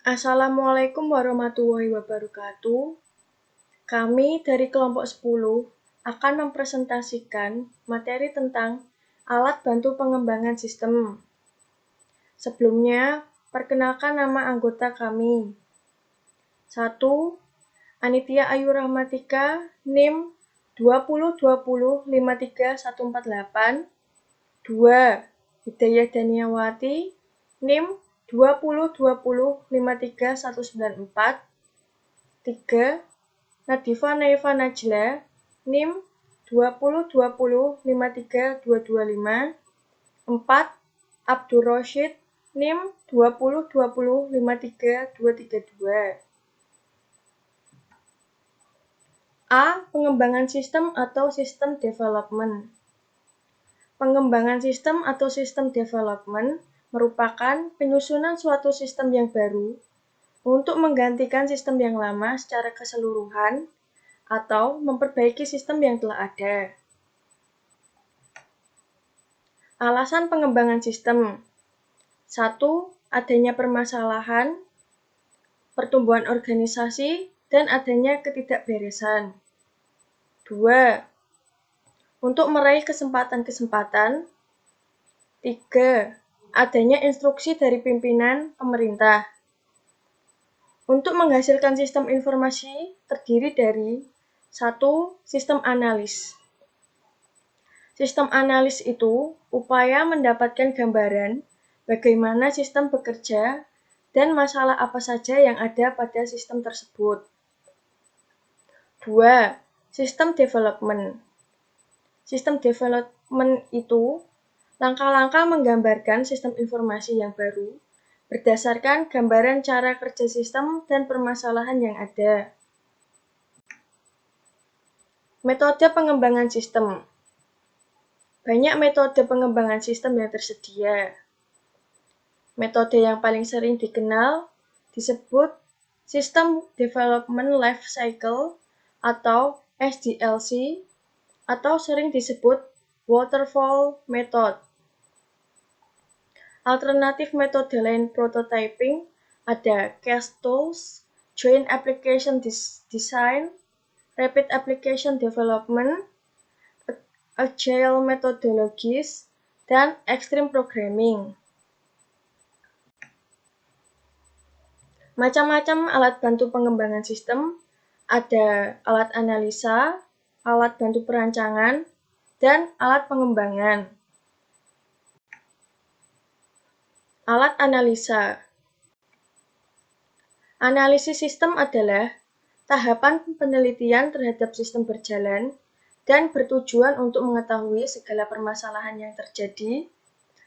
Assalamualaikum warahmatullahi wabarakatuh. Kami dari kelompok 10 akan mempresentasikan materi tentang alat bantu pengembangan sistem. Sebelumnya, perkenalkan nama anggota kami. 1. Anitya Ayu Rahmatika, NIM 202053148. 2. Hidayah Daniawati, NIM 202053194. 3. Nadifa Naifa Najla, NIM 202053225. 4. Abdur Roshid, NIM 202053232. A. Pengembangan sistem atau sistem development. Pengembangan sistem atau sistem development merupakan penyusunan suatu sistem yang baru untuk menggantikan sistem yang lama secara keseluruhan atau memperbaiki sistem yang telah ada. Alasan pengembangan sistem. 1. Adanya permasalahan, pertumbuhan organisasi, dan adanya ketidakberesan. 2. Untuk meraih kesempatan-kesempatan. 3. Adanya instruksi dari pimpinan pemerintah. Untuk menghasilkan sistem informasi terdiri dari 1. Sistem analis. Sistem analis itu upaya mendapatkan gambaran bagaimana sistem bekerja dan masalah apa saja yang ada pada sistem tersebut. 2. Sistem development. Sistem development itu langkah-langkah menggambarkan sistem informasi yang baru berdasarkan gambaran cara kerja sistem dan permasalahan yang ada. Metode pengembangan sistem. Banyak metode pengembangan sistem yang tersedia. Metode yang paling sering dikenal disebut System Development Life Cycle atau SDLC atau sering disebut Waterfall Method. Alternatif metode lain prototyping ada Case Tools, Joint Application Design, Rapid Application Development, Agile Methodologies, dan Extreme Programming. Macam-macam alat bantu pengembangan sistem, ada alat analisa, alat bantu perancangan, dan alat pengembangan. Alat analisa. Analisis sistem adalah tahapan penelitian terhadap sistem berjalan dan bertujuan untuk mengetahui segala permasalahan yang terjadi,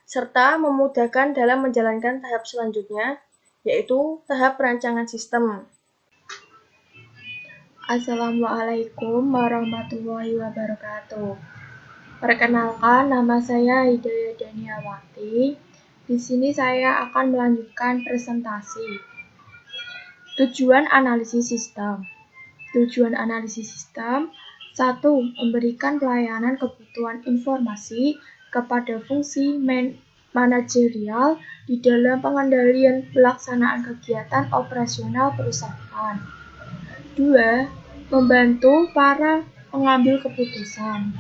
serta memudahkan dalam menjalankan tahap selanjutnya, yaitu tahap perancangan sistem. Assalamualaikum warahmatullahi wabarakatuh. Perkenalkan, nama saya Hidayah Daniawati. Di sini saya akan melanjutkan presentasi. Tujuan analisis sistem. Tujuan analisis sistem 1. Memberikan pelayanan kebutuhan informasi kepada fungsi manajerial di dalam pengendalian pelaksanaan kegiatan operasional perusahaan. 2. Membantu para pengambil keputusan.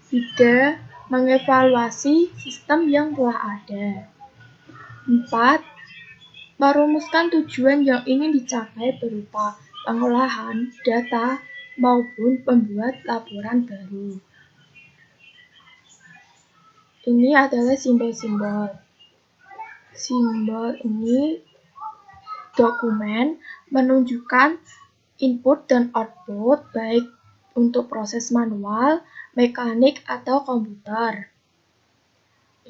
3. Mengevaluasi sistem yang telah ada. 4. Merumuskan tujuan yang ingin dicapai berupa pengolahan data maupun pembuat laporan baru. Ini adalah simbol-simbol. Simbol ini dokumen menunjukkan input dan output baik untuk proses manual, mekanik, atau komputer.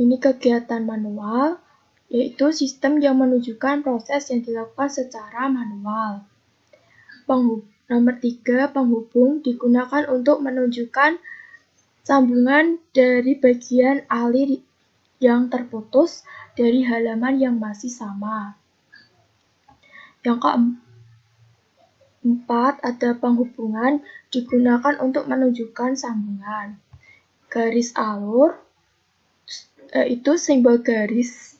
Ini kegiatan manual, yaitu sistem yang menunjukkan proses yang dilakukan secara manual. Nomor 3, penghubung digunakan untuk menunjukkan sambungan dari bagian alir yang terputus dari halaman yang masih sama. Yang keempat, ada penghubungan digunakan untuk menunjukkan sambungan. Garis alur, yaitu simbol garis.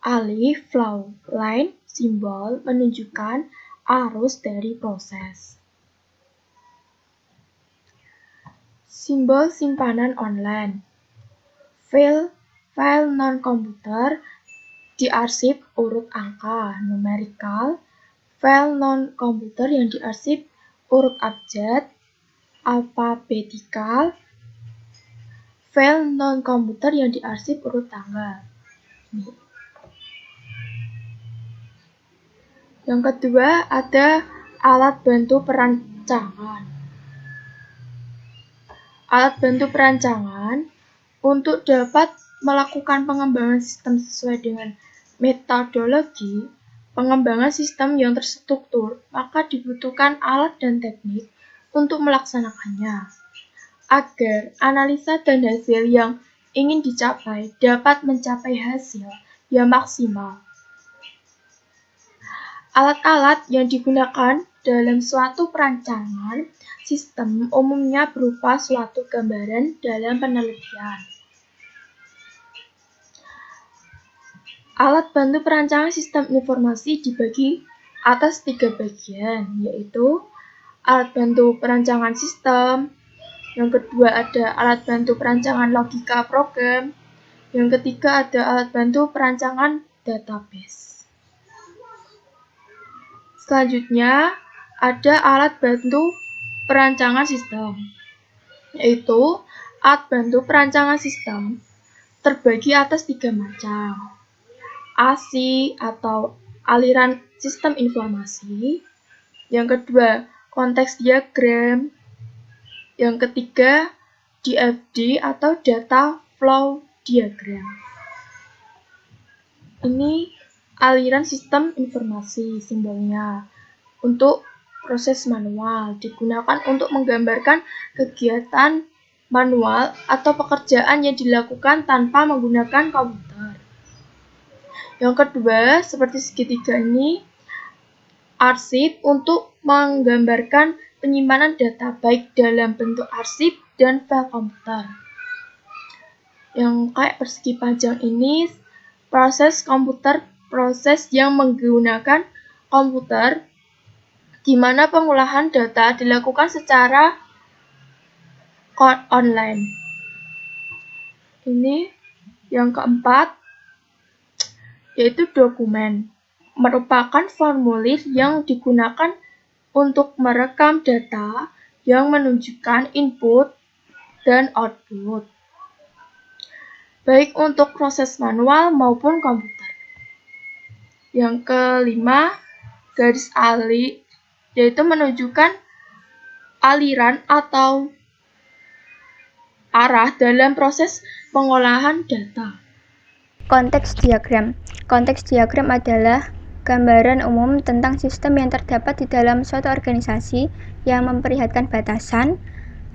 Alif, flow, line, simbol menunjukkan arus dari proses. Simbol simpanan online. File non-komputer diarsip urut angka, numerikal. File non-komputer yang diarsip urut abjad, alfabetikal. File non-komputer yang diarsip urut tanggal. Yang kedua ada alat bantu perancangan. Alat bantu perancangan untuk dapat melakukan pengembangan sistem sesuai dengan metodologi pengembangan sistem yang terstruktur, maka dibutuhkan alat dan teknik untuk melaksanakannya, agar analisa dan hasil yang ingin dicapai dapat mencapai hasil yang maksimal. Alat-alat yang digunakan dalam suatu perancangan sistem umumnya berupa suatu gambaran dalam penelitian. Alat bantu perancangan sistem informasi dibagi atas 3 bagian, yaitu alat bantu perancangan sistem, yang kedua ada alat bantu perancangan logika program, yang ketiga ada alat bantu perancangan database. Selanjutnya ada alat bantu perancangan sistem, yaitu alat bantu perancangan sistem terbagi atas 3 macam. ASI atau aliran sistem informasi, yang kedua konteks diagram, yang ketiga DFD atau data flow diagram. Ini aliran sistem informasi simbolnya. Untuk proses manual digunakan untuk menggambarkan kegiatan manual atau pekerjaan yang dilakukan tanpa menggunakan komputer. Yang kedua, seperti segitiga ini, arsip untuk menggambarkan penyimpanan data baik dalam bentuk arsip dan file komputer. Yang kayak persegi panjang ini, proses komputer, proses yang menggunakan komputer di mana pengolahan data dilakukan secara online. Ini yang keempat, yaitu dokumen, merupakan formulir yang digunakan untuk merekam data yang menunjukkan input dan output, baik untuk proses manual maupun komputer. Yang kelima, garis ali, yaitu menunjukkan aliran atau arah dalam proses pengolahan data. Konteks diagram. Konteks diagram adalah gambaran umum tentang sistem yang terdapat di dalam suatu organisasi yang memperlihatkan batasan,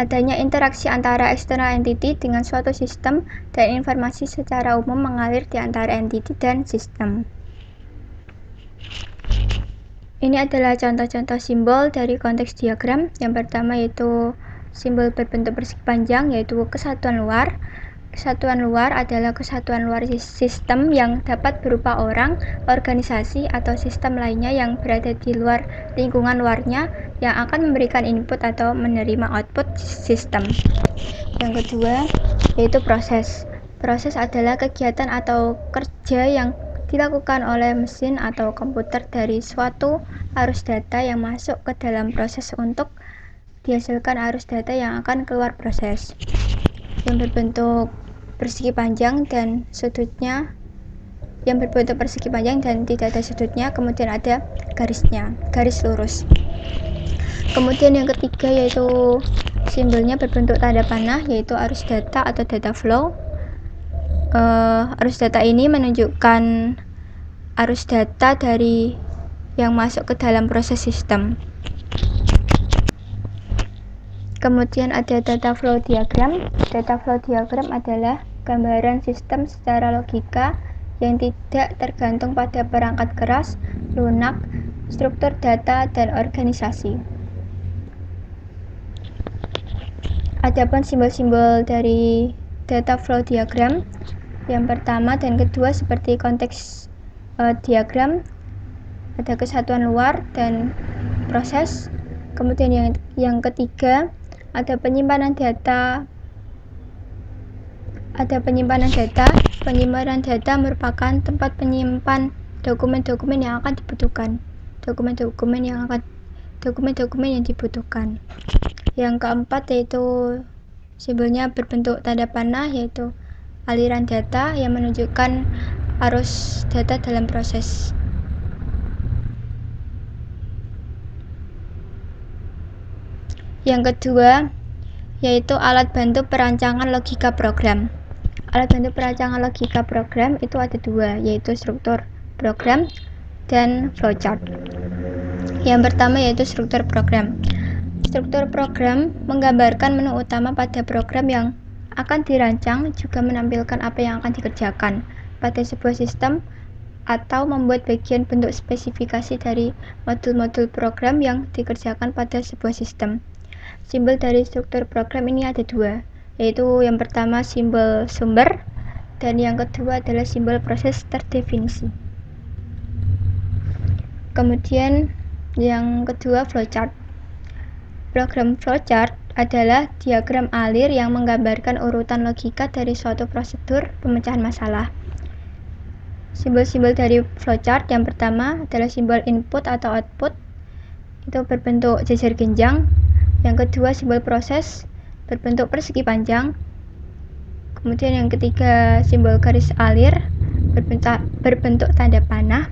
adanya interaksi antara eksternal entity dengan suatu sistem, dan informasi secara umum mengalir di antara entity dan sistem. Ini adalah contoh-contoh simbol dari konteks diagram. Yang pertama yaitu simbol berbentuk persegi panjang, yaitu kesatuan luar. Kesatuan luar adalah kesatuan luar sistem yang dapat berupa orang, organisasi, atau sistem lainnya yang berada di luar lingkungan luarnya yang akan memberikan input atau menerima output sistem. Yang kedua yaitu proses. Proses adalah kegiatan atau kerja yang dilakukan oleh mesin atau komputer dari suatu arus data yang masuk ke dalam proses untuk dihasilkan arus data yang akan keluar proses. Yang berbentuk persegi panjang dan sudutnya, yang berbentuk persegi panjang dan tidak ada sudutnya, kemudian ada garisnya, garis lurus. Kemudian yang ketiga yaitu simbolnya berbentuk tanda panah, yaitu arus data atau data flow. Arus data ini menunjukkan arus data dari yang masuk ke dalam proses sistem. Kemudian ada data flow diagram. Data flow diagram adalah gambaran sistem secara logika yang tidak tergantung pada perangkat keras, lunak, struktur data, dan organisasi. Adapun simbol-simbol dari data flow diagram, yang pertama dan kedua seperti konteks diagram, ada kesatuan luar dan proses. Kemudian yang ketiga ada penyimpanan data. Penyimpanan data merupakan tempat penyimpan dokumen-dokumen yang dibutuhkan. Yang keempat yaitu simbolnya berbentuk tanda panah, yaitu aliran data yang menunjukkan arus data dalam proses. Yang kedua yaitu alat bantu perancangan logika program. Alat bantu perancangan logika program itu ada dua, yaitu struktur program dan flowchart. Yang pertama yaitu struktur program. Struktur program menggambarkan menu utama pada program yang akan dirancang, juga menampilkan apa yang akan dikerjakan pada sebuah sistem, atau membuat bagian bentuk spesifikasi dari modul-modul program yang dikerjakan pada sebuah sistem. Simbol dari struktur program ini ada dua, yaitu yang pertama simbol sumber dan yang kedua adalah simbol proses terdefinisi. Kemudian yang kedua flowchart. Program flowchart adalah diagram alir yang menggambarkan urutan logika dari suatu prosedur pemecahan masalah. Simbol-simbol dari flowchart yang pertama adalah simbol input atau output, itu berbentuk jajar genjang. Yang kedua simbol proses berbentuk persegi panjang. Kemudian yang ketiga simbol garis alir berbentuk tanda panah.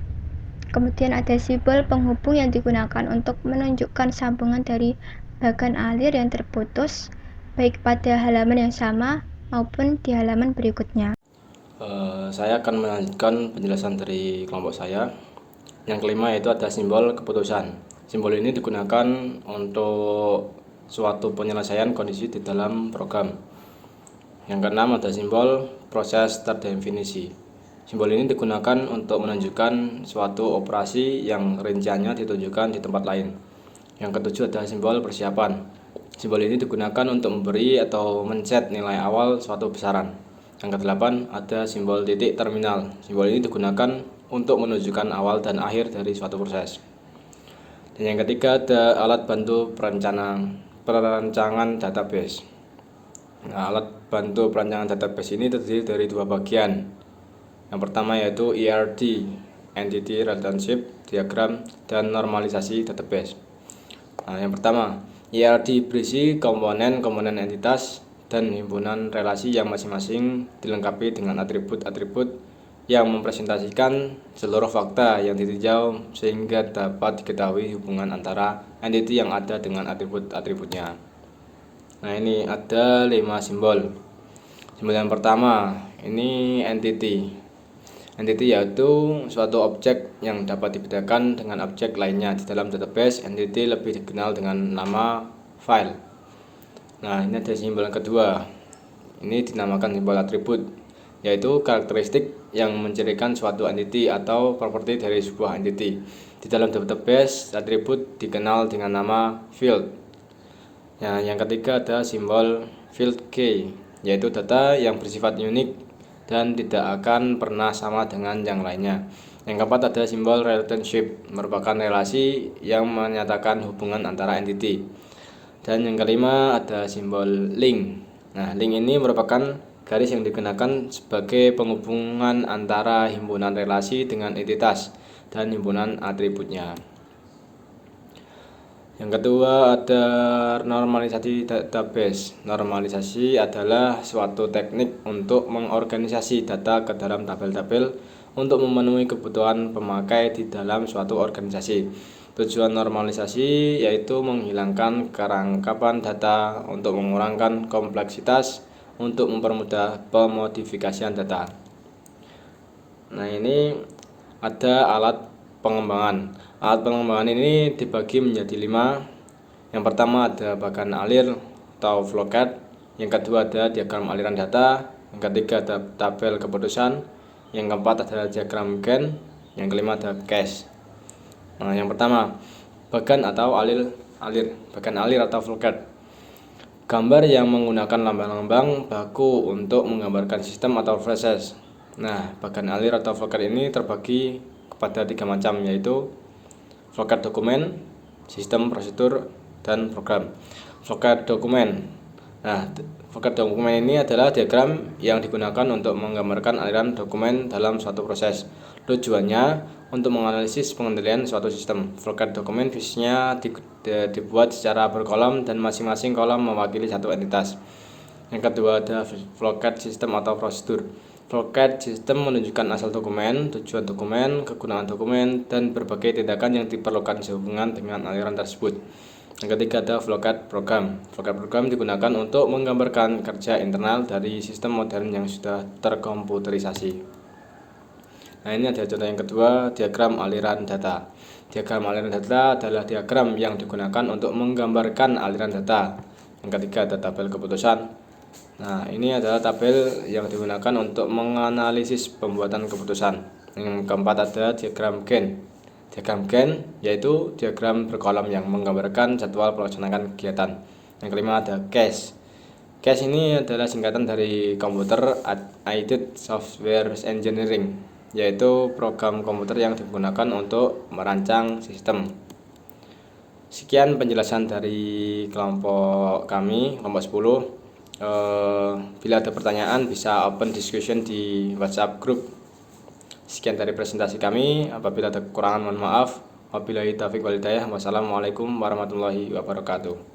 Kemudian ada simbol penghubung yang digunakan untuk menunjukkan sambungan dari bagan alir yang terputus, baik pada halaman yang sama maupun di halaman berikutnya. Saya akan melanjutkan penjelasan dari kelompok saya. Yang kelima yaitu ada simbol keputusan. Simbol ini digunakan untuk suatu penyelesaian kondisi di dalam program. Yang keenam ada simbol proses terdefinisi. Simbol ini digunakan untuk menunjukkan suatu operasi yang rinciannya ditunjukkan di tempat lain. Yang ketujuh ada simbol persiapan. Simbol ini digunakan untuk memberi atau men-set nilai awal suatu besaran. Yang kedelapan ada simbol titik terminal. Simbol ini digunakan untuk menunjukkan awal dan akhir dari suatu proses. Dan yang ketiga ada alat bantu perancangan database. Nah, alat bantu perancangan database ini terdiri dari dua bagian. Yang pertama yaitu ERD, Entity Relationship Diagram, dan normalisasi database. Nah, yang pertama, ERD berisi komponen-komponen entitas dan himpunan relasi yang masing-masing dilengkapi dengan atribut-atribut yang mempresentasikan seluruh fakta yang ditinjau sehingga dapat diketahui hubungan antara entity yang ada dengan atribut-atributnya. Nah, ini ada 5 simbol. Simbol yang pertama, ini entity. Entity yaitu suatu objek yang dapat dibedakan dengan objek lainnya. Di dalam database, entity lebih dikenal dengan nama file. Nah, ini ada simbol yang kedua. Ini dinamakan simbol atribut, yaitu karakteristik yang mencirikan suatu entity atau properti dari sebuah entity. Di dalam database, atribut dikenal dengan nama field. Nah, yang ketiga ada simbol field key, yaitu data yang bersifat unik dan tidak akan pernah sama dengan yang lainnya. Yang keempat ada simbol relationship, merupakan relasi yang menyatakan hubungan antara entity. Dan yang kelima ada simbol link. Nah, link ini merupakan garis yang digunakan sebagai penghubungan antara himpunan relasi dengan entitas dan himpunan atributnya. Yang kedua ada normalisasi database. Normalisasi adalah suatu teknik untuk mengorganisasi data ke dalam tabel-tabel untuk memenuhi kebutuhan pemakai di dalam suatu organisasi. Tujuan normalisasi yaitu menghilangkan kerangkapan data untuk mengurangkan kompleksitas untuk mempermudah pemodifikasian data. Nah, ini ada alat pengembangan. Alat pengembangan ini dibagi menjadi 5. Yang pertama ada bagan alir atau flowchart. Yang kedua ada diagram aliran data. Yang ketiga ada tabel keputusan. Yang keempat ada diagram Gantt. Yang kelima ada cache. Nah, yang pertama bagan atau alir atau flowchart. Gambar yang menggunakan lambang-lambang baku untuk menggambarkan sistem atau proses. Nah, bagan alir atau flowchart ini terbagi kepada 3 macam, yaitu flowchart dokumen, sistem, prosedur, dan program. Flowchart dokumen. Nah, flowchart dokumen ini adalah diagram yang digunakan untuk menggambarkan aliran dokumen dalam suatu proses. Tujuannya untuk menganalisis pengendalian suatu sistem. Flowchart dokumen biasanya dibuat secara berkolom dan masing-masing kolom mewakili satu entitas. Yang kedua ada flowchart sistem atau prosedur. Flowchart sistem menunjukkan asal dokumen, tujuan dokumen, kegunaan dokumen, dan berbagai tindakan yang diperlukan sehubungan dengan aliran tersebut. Yang ketiga ada flowchart program. Flowchart program digunakan untuk menggambarkan kerja internal dari sistem modern yang sudah terkomputerisasi. Nah, ini ada contoh yang kedua, diagram aliran data. Diagram aliran data adalah diagram yang digunakan untuk menggambarkan aliran data. Yang ketiga ada tabel keputusan. Nah, ini adalah tabel yang digunakan untuk menganalisis pembuatan keputusan. Yang keempat ada diagram Gantt. Diagram Gantt yaitu diagram berkolom yang menggambarkan jadwal pelaksanaan kegiatan. Yang kelima ada CASE. CASE ini adalah singkatan dari Computer Aided Software Engineering, yaitu program komputer yang digunakan untuk merancang sistem. Sekian penjelasan dari kelompok kami, kelompok 10. Bila ada pertanyaan bisa open discussion di WhatsApp group. Sekian dari presentasi kami. Apabila ada kekurangan mohon maaf. Wabillahi taufiq wal hidayah. Wassalamualaikum warahmatullahi wabarakatuh.